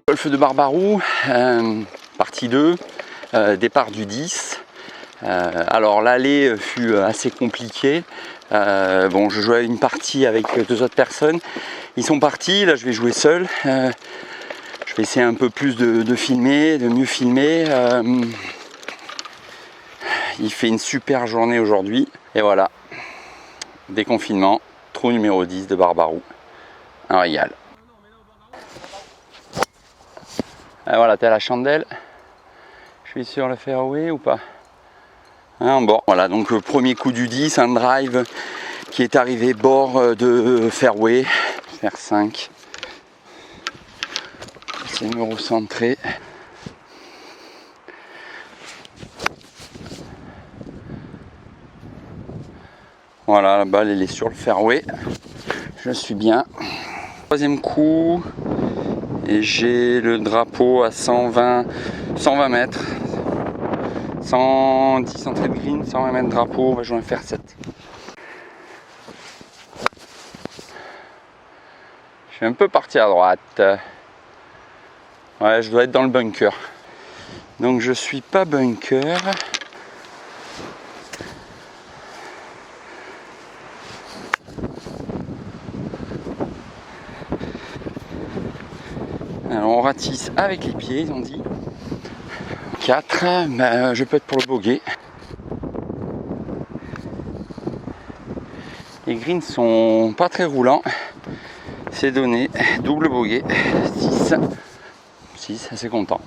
Golfe de Barbaroux, partie 2, départ du 10. Alors l'aller fut assez compliqué. Bon, je jouais une partie avec 2 autres personnes. Ils sont partis, là je vais jouer seul. Je vais essayer un peu plus de filmer, de mieux filmer. Il fait une super journée aujourd'hui. Et voilà, déconfinement, trou numéro 10 de Barbaroux. Un régal. Et voilà, t'es à la chandelle. Je suis sur le fairway ou pas? Hein, bon, voilà, donc premier coup du 10, un drive qui est arrivé bord de fairway, faire 5. C'est me recentrer. Voilà, la balle elle est sur le fairway. Je suis bien. Troisième coup. Et j'ai le drapeau à 120 mètres. 110 entrées de green, 120 mètres drapeau, on va jouer un fer 7. Je suis un peu parti à droite. Ouais, je dois être dans le bunker. Donc je suis pas bunker. Alors on ratisse avec les pieds, ils ont dit. 4, ben, je peux être pour le bogey. Les greens sont pas très roulants. C'est donné, double bogey, 6, assez content.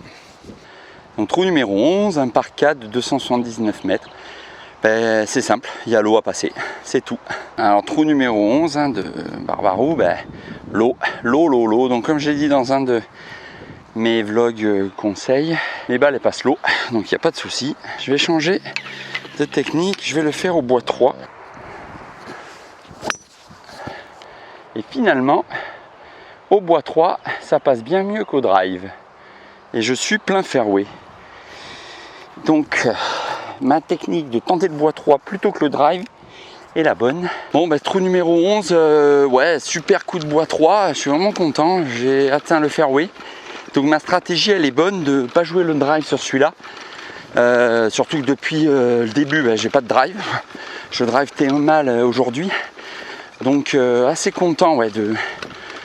Donc trou numéro 11, un par 4 de 279 mètres. Ben, c'est simple, il y a l'eau à passer, c'est tout. Alors trou numéro 11 de Barbaroux, ben, l'eau. Donc comme j'ai dit dans un de mes vlogs conseils, les balles elles passent l'eau, donc il n'y a pas de souci. Je vais changer de technique, je vais le faire au bois 3. Et finalement, au bois 3, ça passe bien mieux qu'au drive. Et je suis plein fairway. Donc, ma technique de tenter le bois 3 plutôt que le drive est la bonne. Bon, bah, trou numéro 11, ouais, super coup de bois 3. Je suis vraiment content. J'ai atteint le fairway. Donc, ma stratégie, elle est bonne de ne pas jouer le drive sur celui-là. Surtout que depuis le début, bah, j'ai pas de drive. Je drive tellement mal aujourd'hui. Donc, assez content ouais, de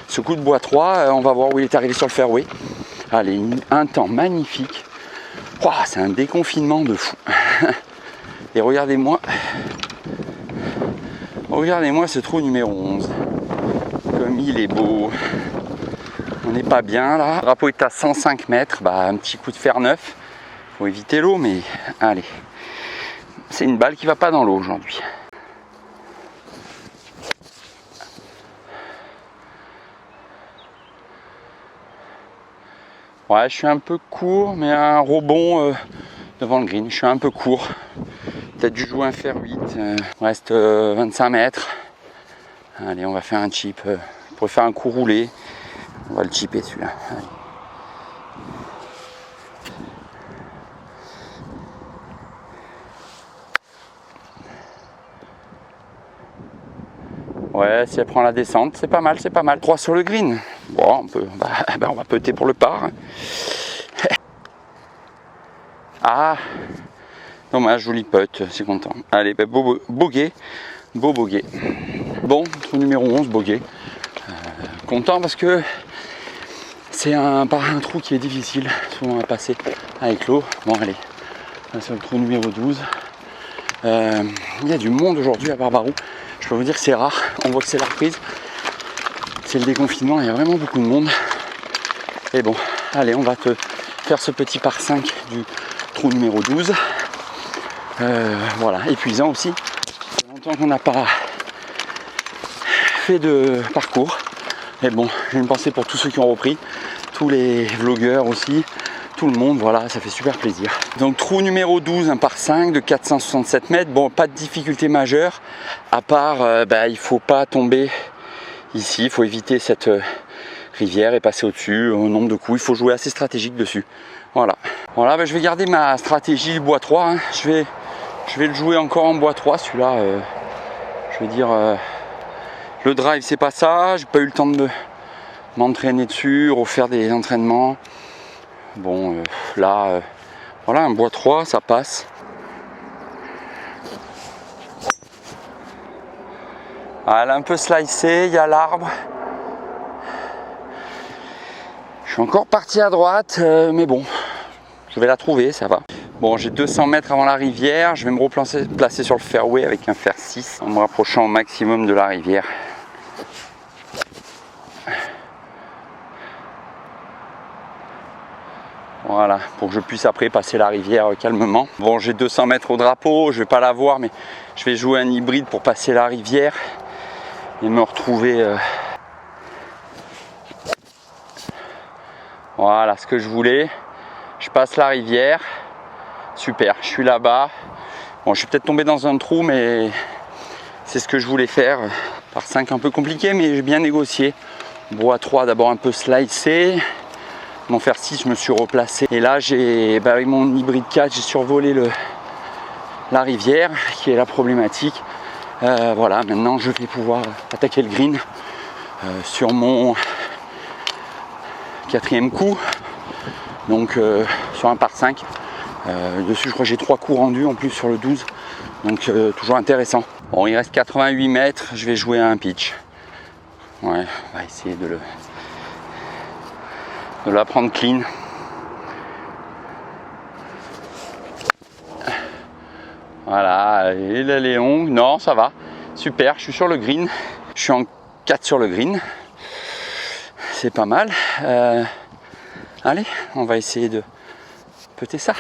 ce coup de bois 3. On va voir où il est arrivé sur le fairway. Allez, un temps magnifique. Wow, c'est un déconfinement de fou. Et regardez-moi ce trou numéro 11. Comme il est beau. On n'est pas bien là. Le drapeau est à 105 mètres. Bah, un petit coup de fer neuf. Faut éviter l'eau, mais allez. C'est une balle qui va pas dans l'eau aujourd'hui. Ouais, je suis un peu court, mais un rebond devant le green. Je suis un peu court. Peut-être dû jouer un fer 8. Reste 25 mètres. Allez, on va faire un chip. Pour faire un coup roulé. On va le chipper celui-là. Allez. Ouais, si elle prend la descente, c'est pas mal, c'est pas mal. 3 sur le green. Bon, on va putter pour le par. Ah, dommage, joli putt, c'est content. Allez, bah, beau bogey. Bon, trou numéro 11, bogey. Content parce que c'est un trou qui est difficile, souvent à passer avec l'eau. Bon, allez, sur le trou numéro 12. Il y a du monde aujourd'hui à Barbaroux. Je peux vous dire que c'est rare, on voit que c'est la reprise. C'est le déconfinement, il y a vraiment beaucoup de monde. Et bon, allez, on va te faire ce petit par 5 du trou numéro 12. Voilà, épuisant aussi. Ça fait longtemps qu'on n'a pas fait de parcours. Et bon, j'ai une pensée pour tous ceux qui ont repris, tous les vlogueurs aussi, tout le monde, voilà, ça fait super plaisir. Donc trou numéro 12, un par 5 de 467 mètres. Bon, pas de difficulté majeure, à part, il ne faut pas tomber ici, il faut éviter cette rivière et passer au-dessus au nombre de coups. Il faut jouer assez stratégique dessus. Voilà, je vais garder ma stratégie bois 3. Hein. Je vais le jouer encore en bois 3, celui-là, je vais dire Le drive, c'est pas ça. J'ai pas eu le temps de m'entraîner dessus, refaire des entraînements. Bon, là, voilà, un bois 3, ça passe. Ah, elle a un peu slicé, il y a l'arbre. Je suis encore parti à droite, mais bon, je vais la trouver, ça va. Bon, j'ai 200 mètres avant la rivière, je vais me placer sur le fairway avec un fer 6 en me rapprochant au maximum de la rivière. Voilà, pour que je puisse après passer la rivière calmement. Bon, j'ai 200 mètres au drapeau, je vais pas la voir, mais je vais jouer un hybride pour passer la rivière et me retrouver. Voilà ce que je voulais. Je passe la rivière. Super, je suis là-bas. Bon, je suis peut-être tombé dans un trou, mais c'est ce que je voulais faire. Par 5 un peu compliqué, mais j'ai bien négocié. Bois 3 d'abord un peu slicé. Mon fer 6, je me suis replacé. Et là, avec mon hybride 4, j'ai survolé la rivière, qui est la problématique. Voilà, maintenant je vais pouvoir attaquer le green sur mon 4e coup. Donc sur un par 5. Dessus, je crois que j'ai 3 coups rendus en plus sur le 12. Donc toujours intéressant. Bon, il reste 88 mètres. Je vais jouer à un pitch. Ouais, on va essayer de la prendre clean. Voilà, et la Léon. Non, ça va. Super, je suis sur le green. Je suis en 4 sur le green. C'est pas mal. Allez, on va essayer de péter ça.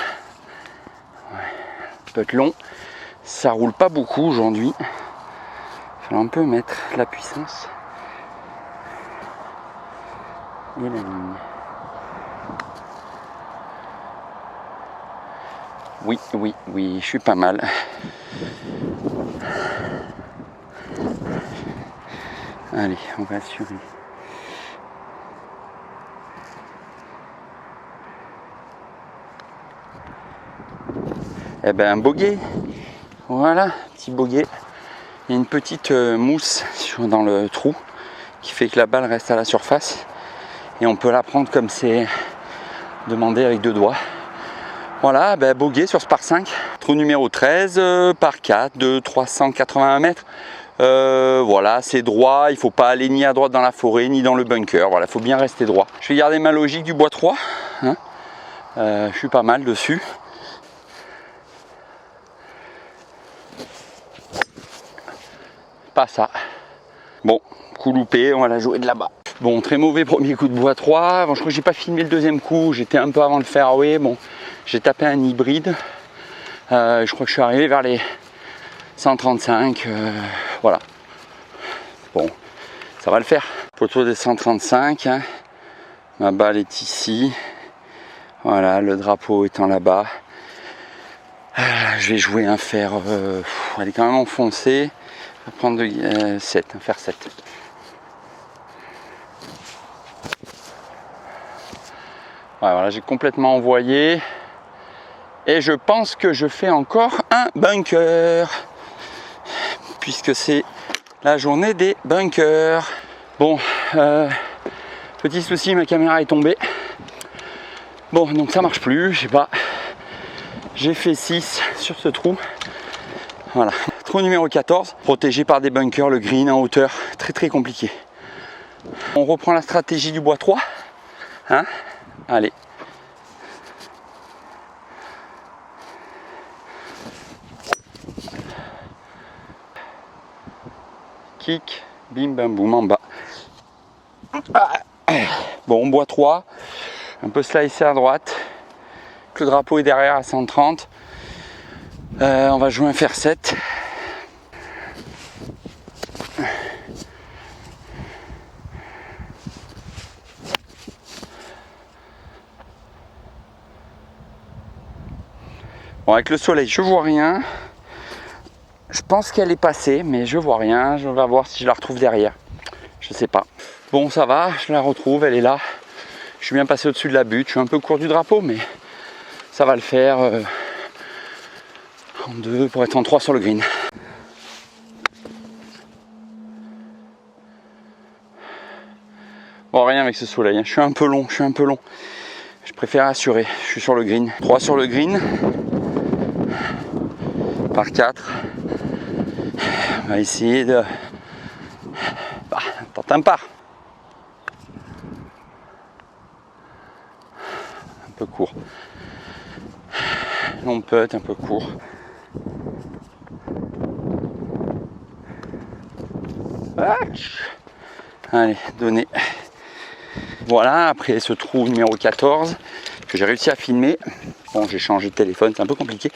Peut être long, ça roule pas beaucoup aujourd'hui. Il faut un peu mettre la puissance et la ligne. Oui, je suis pas mal. Allez, on va assurer. Eh ben, un bogey. Voilà, petit bogey. Il y a une petite mousse dans le trou qui fait que la balle reste à la surface. Et on peut la prendre comme c'est demandé avec 2 doigts. Voilà, ben, bogey sur ce par 5. Trou numéro 13, par 4 de 381 mètres. Voilà, c'est droit. Il ne faut pas aller ni à droite dans la forêt, ni dans le bunker. Voilà, il faut bien rester droit. Je vais garder ma logique du bois 3. Hein. Je suis pas mal dessus. Pas ça. Bon, coup loupé, on va la jouer de là-bas. Bon, très mauvais premier coup de bois 3. Bon, je crois que j'ai pas filmé le 2e coup. J'étais un peu avant le fairway. Bon, j'ai tapé un hybride. Je crois que je suis arrivé vers les 135. Voilà. Bon, ça va le faire. Poteau des 135. Hein. Ma balle est ici. Voilà, le drapeau étant là-bas. Je vais jouer un fer. Elle est quand même enfoncée. Je vais prendre 7, un fer 7. Ouais, voilà, j'ai complètement envoyé. Et je pense que je fais encore un bunker. Puisque c'est la journée des bunkers. Bon, petit souci, ma caméra est tombée. Bon, donc ça marche plus, je sais pas. J'ai fait 6 sur ce trou. Voilà. Trou numéro 14, protégé par des bunkers, le green en hauteur, très très compliqué. On reprend la stratégie du bois 3. Hein? Allez. Kick, bim bam boum en bas. Bon, bois 3, un peu slicé à droite. Le drapeau est derrière à 130. On va jouer un fer 7. Bon, avec le soleil, je vois rien. Je pense qu'elle est passée, mais je vois rien. Je vais voir si je la retrouve derrière. Je sais pas. Bon, ça va, je la retrouve, elle est là. Je suis bien passé au-dessus de la butte. Je suis un peu court du drapeau, mais ça va le faire. En 2 pour être en 3 sur le green. Oh, rien avec ce soleil, hein. Je suis un peu long. Je préfère assurer. Je suis sur le green. 3 sur le green. Par 4. On va essayer de... Bah, tente un par. Un peu court. Long putt, un peu court. Allez, donné. Voilà, après ce trou numéro 14 que j'ai réussi à filmer. Bon, j'ai changé de téléphone, c'est un peu compliqué.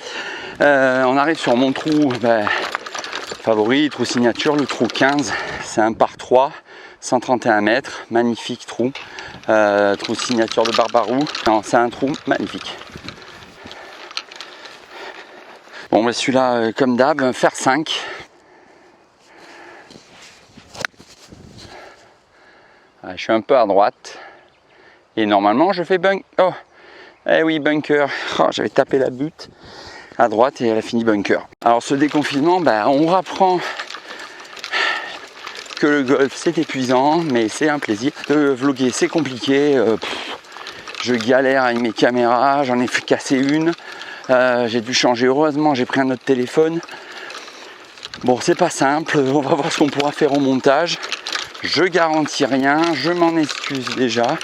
On arrive sur mon trou favori, trou signature, le trou 15. C'est un par 3, 131 mètres, magnifique trou. Trou signature de Barbarou. Non, c'est un trou magnifique. Bon, ben celui-là, comme d'hab, faire 5. Je suis un peu à droite. Et normalement, je fais bunker. Oh, eh oui, bunker. Oh, j'avais tapé la butte à droite et elle a fini bunker. Alors, ce déconfinement, on apprend que le golf, c'est épuisant, mais c'est un plaisir. De vlogger, c'est compliqué. Je galère avec mes caméras. J'en ai fait casser une. J'ai dû changer. Heureusement, j'ai pris un autre téléphone. Bon, c'est pas simple. On va voir ce qu'on pourra faire au montage. Je garantis rien, je m'en excuse déjà.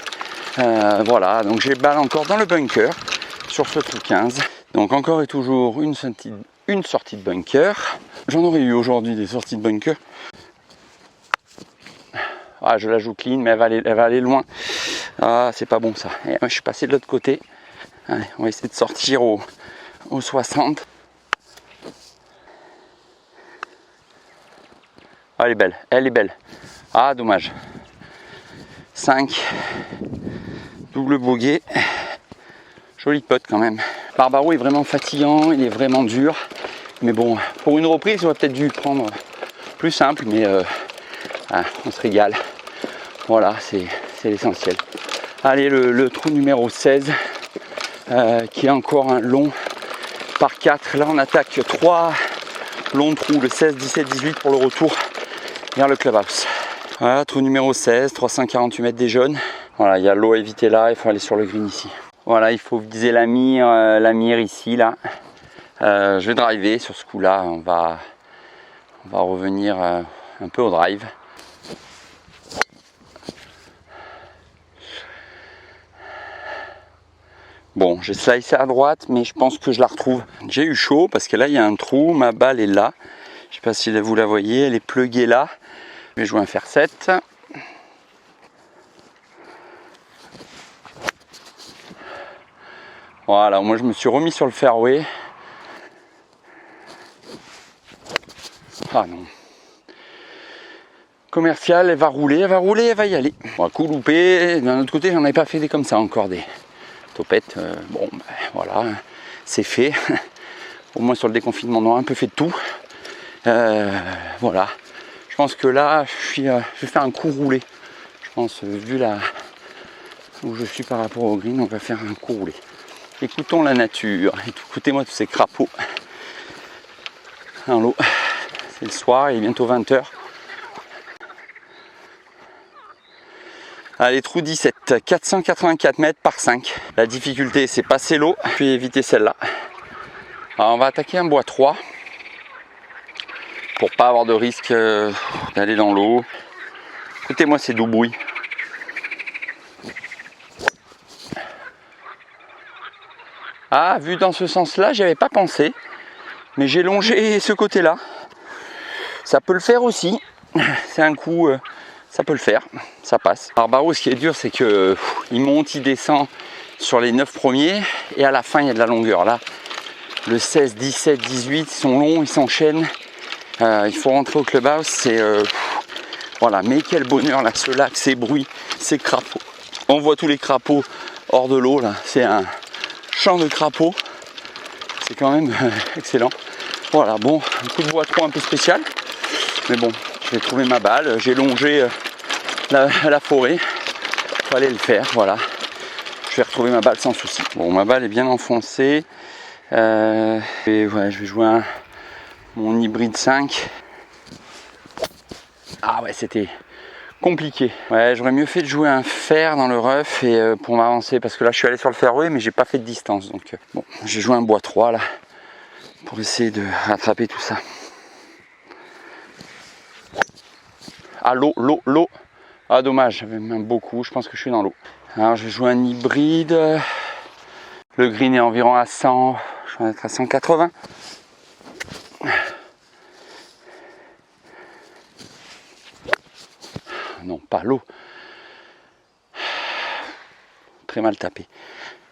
Voilà, donc j'ai balle encore dans le bunker sur ce trou 15. Donc encore et toujours une sortie de bunker. J'en aurais eu aujourd'hui des sorties de bunker. Ah, je la joue clean, mais elle va aller loin. Ah, c'est pas bon ça. Et moi, je suis passé de l'autre côté. Allez, on va essayer de sortir au 60. Ah, elle est belle. Ah, dommage. 5. Double bogey. Joli putt quand même. Barbarou est vraiment fatigant, il est vraiment dur. Mais bon, pour une reprise, on aurait peut-être dû prendre plus simple, mais on se régale. Voilà, c'est l'essentiel. Allez, le trou numéro 16, qui est encore un long par 4. Là, on attaque 3 longs trous, le 16, 17, 18 pour le retour vers le clubhouse. Voilà, trou numéro 16, 348 mètres des jaunes. Voilà, il y a l'eau à éviter là, il faut aller sur le green ici. Voilà, il faut viser la mire ici, là. Je vais driver sur ce coup-là, on va revenir un peu au drive. Bon, j'ai slicé à droite, mais je pense que je la retrouve. J'ai eu chaud parce que là, il y a un trou, ma balle est là. Je ne sais pas si vous la voyez, elle est pluguée là. Je vais jouer un fer 7. Voilà, moi je me suis remis sur le fairway. Ah non. Commercial, elle va rouler, elle va y aller. Bon, coup loupé. D'un autre côté, j'en avais pas fait des comme ça encore, des topettes. Bon, voilà, c'est fait. Au moins sur le déconfinement, on a un peu fait de tout. Voilà. Je pense que là, je vais faire un coup roulé. Je pense, vu là où je suis par rapport au green, on va faire un coup roulé. Écoutons la nature. Écoutez-moi tous ces crapauds. Dans l'eau. C'est le soir, il est bientôt 20h. Allez, trou 17, 484 mètres par 5. La difficulté, c'est passer l'eau, puis éviter celle-là. Alors, on va attaquer un bois 3. Pour pas avoir de risque d'aller dans l'eau. Écoutez-moi ces doux bruits. Ah, vu dans ce sens-là, j'y avais pas pensé. Mais j'ai longé ce côté-là. Ça peut le faire aussi. C'est un coup, ça peut le faire. Ça passe. Barbarou, ce qui est dur, c'est que il monte, il descend sur les 9 premiers. Et à la fin, il y a de la longueur. Là, le 16, 17, 18, ils sont longs, ils s'enchaînent. Il faut rentrer au clubhouse, c'est voilà, mais quel bonheur là, ce lac, ces bruits, ces crapauds. On voit tous les crapauds hors de l'eau là, c'est un champ de crapauds, c'est quand même excellent. Voilà, bon, un coup de bois 3 un peu spécial, mais bon, j'ai trouvé ma balle, j'ai longé la forêt, fallait le faire, voilà. Je vais retrouver ma balle sans souci. Bon, ma balle est bien enfoncée, et ouais, je vais jouer mon hybride 5. Ah ouais, c'était compliqué. Ouais, j'aurais mieux fait de jouer un fer dans le rough et pour m'avancer, parce que là je suis allé sur le fairway mais j'ai pas fait de distance, donc bon, j'ai joué un bois 3 là pour essayer de rattraper tout ça. Ah, l'eau. Ah, dommage, j'avais même beaucoup, je pense que je suis dans l'eau. Alors je vais jouer un hybride. Le green est environ à 100, je vais être à 180. Non, pas l'eau. Très mal tapé.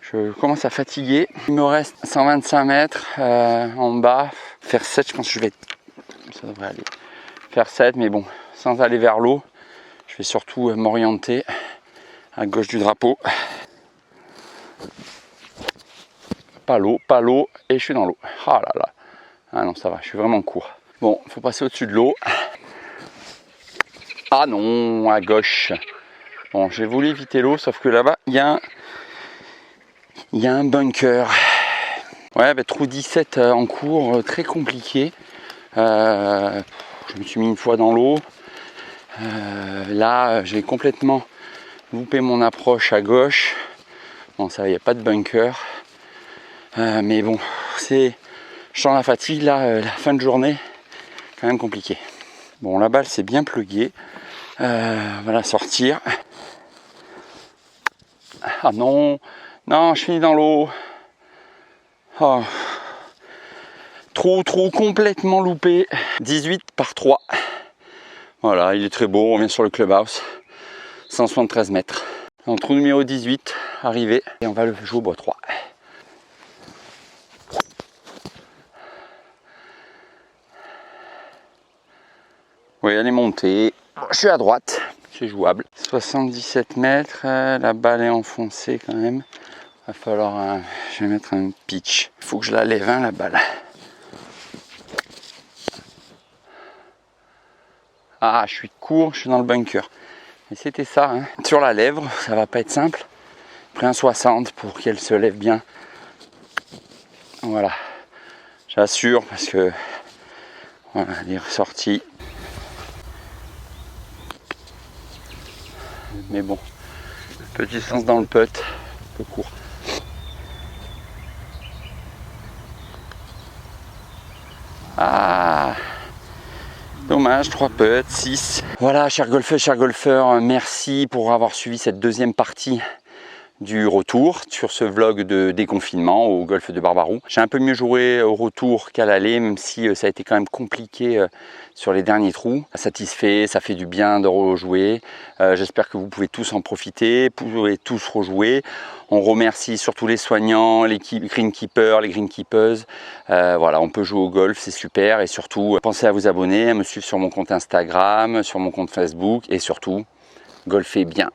Je commence à fatiguer. Il me reste 125 mètres en bas. Faire 7, je pense que je vais... Ça devrait aller. Faire 7, mais bon, sans aller vers l'eau. Je vais surtout m'orienter à gauche du drapeau. Pas l'eau, et je suis dans l'eau. Ah là là. Ah non, ça va, je suis vraiment court. Bon, il faut passer au-dessus de l'eau. Ah non, à gauche. Bon, j'ai voulu éviter l'eau, sauf que là-bas, il y a un bunker. Ouais, bah, trou 17 en cours, très compliqué. Je me suis mis une fois dans l'eau. Là, j'ai complètement loupé mon approche à gauche. Bon, ça, il n'y a pas de bunker. Mais bon, je sens la fatigue, là, la fin de journée, quand même compliqué. Bon, la balle, c'est bien plugué. Voilà, sortir. Ah non, je finis dans l'eau. Oh. Trou complètement loupé. 18 par 3. Voilà, il est très beau, on revient sur le clubhouse. 173 mètres. Donc, trou numéro 18, arrivé. Et on va le jouer au bois 3. Oui, elle est montée. Je suis à droite, c'est jouable. 77 mètres, la balle est enfoncée quand même. Va falloir, je vais mettre un pitch. Il faut que je la lève, la balle. Ah, je suis court, je suis dans le bunker. Et c'était ça, hein. Sur la lèvre, ça va pas être simple. J'ai pris un 60 pour qu'elle se lève bien. Voilà, j'assure parce que voilà, elle est ressortie. Mais bon, petit sens dans le putt, un peu court. Ah, dommage, 3 putts, 6. Voilà, chers golfeurs, merci pour avoir suivi cette deuxième partie du retour sur ce vlog de déconfinement au golfe de Barbaroux. J'ai un peu mieux joué au retour qu'à l'aller, même si ça a été quand même compliqué sur les derniers trous. Satisfait, ça fait du bien de rejouer. J'espère que vous pouvez tous en profiter, vous pouvez tous rejouer. On remercie surtout les soignants, les greenkeepers, les greenkeepers. Voilà, on peut jouer au golf, c'est super. Et surtout, pensez à vous abonner, à me suivre sur mon compte Instagram, sur mon compte Facebook. Et surtout, golfez bien.